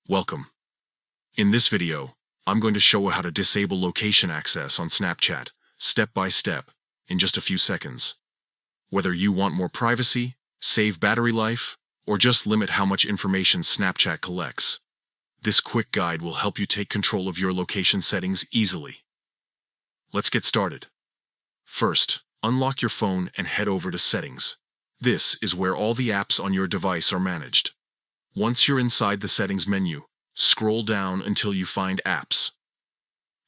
Welcome. In this video, I'm going to show how to disable location access on Snapchat, step by step, in just a few seconds. Whether you want more privacy, save battery life, or just limit how much information Snapchat collects, this quick guide will help you take control of your location settings easily. Let's get started. First, unlock your phone and head over to Settings. This is where all the apps on your device are managed. Once you're inside the Settings menu, scroll down until you find Apps.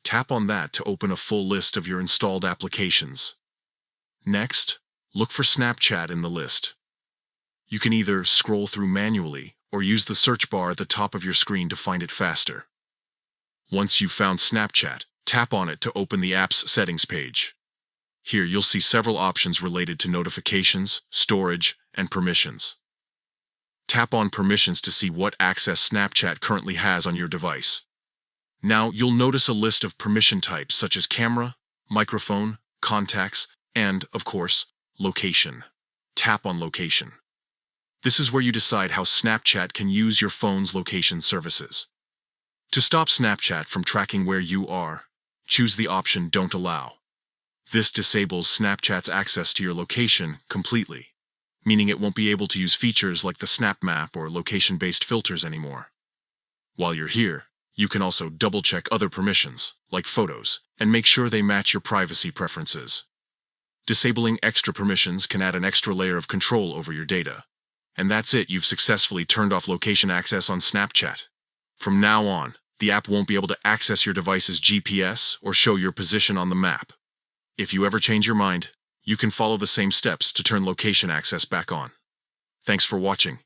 Tap on that to open a full list of your installed applications. Next, look for Snapchat in the list. You can either scroll through manually or use the search bar at the top of your screen to find it faster. Once you've found Snapchat, tap on it to open the app's settings page. Here you'll see several options related to notifications, storage, and permissions. Tap on Permissions to see what access Snapchat currently has on your device. Now you'll notice a list of permission types such as camera, microphone, contacts, and, of course, location. Tap on Location. This is where you decide how Snapchat can use your phone's location services. To stop Snapchat from tracking where you are, choose the option Don't Allow. This disables Snapchat's access to your location completely, meaning it won't be able to use features like the Snap Map or location-based filters anymore. While you're here, you can also double-check other permissions, like photos, and make sure they match your privacy preferences. Disabling extra permissions can add an extra layer of control over your data. And that's it, you've successfully turned off location access on Snapchat. From now on, the app won't be able to access your device's GPS or show your position on the map. If you ever change your mind, you can follow the same steps to turn location access back on. Thanks for watching.